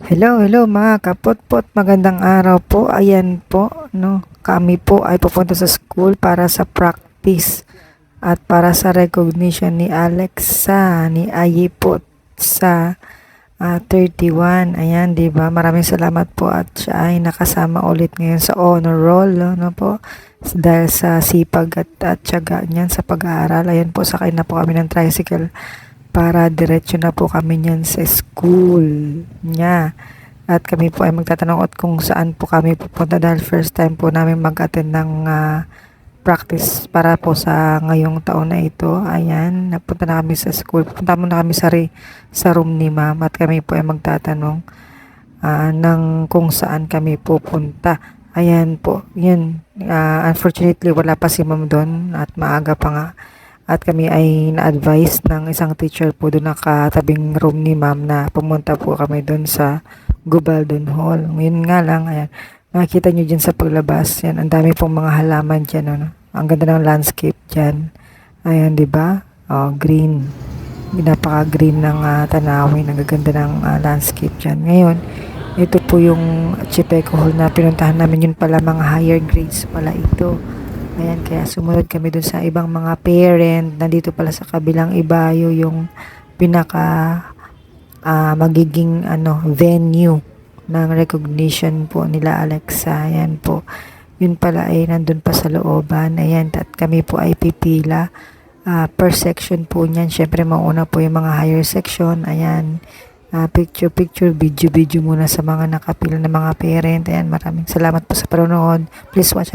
Hello, hello mga kapotpot. Magandang araw po. Ayan po, no. Kami po ay pupunta sa school para sa practice at para sa recognition ni Alexa, ni Ayi po sa 31. Ayan, 'di ba? Maraming salamat po at siya ay nakasama ulit ngayon sa honor roll, no po. Dahil sa sipag at tiyaga niyan sa pag-aaral. Ayan po, sakay na po kami ng tricycle para diretso na po kami niyan sa school niya. At kami po ay magtatanong at kung saan po kami pupunta dahil first time po namin mag-attend ng practice para po sa ngayong taon na ito. Ayan, napunta na kami sa school. Punta muna kami sa room ni ma'am at kami po ay magtatanong ng kung saan kami pupunta. Ayan po, yun. Unfortunately, wala pa si ma'am doon at maaga pa nga. At kami ay na-advise ng isang teacher po doon nakatabing room ni ma'am na pumunta po kami doon sa Gubaldon Hall. Ngayon nga lang, ayan, nakikita nyo dyan sa paglabas, yan, ang dami pong mga halaman dyan, ano? Ang ganda ng landscape dyan. Ayan, di ba? Oh, green. Napaka-green ng tanawin, ang gaganda ng landscape dyan. Ngayon, ito po yung Chipeco Hall na pinuntahan namin, yun pala mga higher grades pala ito. Ayan, kaya sumunod kami dun sa ibang mga parent. Nandito pala sa kabilang ibayo yung pinaka magiging venue ng recognition po nila Alexa. Ayan po. Yun pala ay nandun pa sa looban. Ayan, at kami po ay pipila per section po niyan. Syempre, mauna po yung mga higher section. Ayan, picture, video muna sa mga nakapila na mga parent. Ayan, maraming salamat po sa panonood. Please watch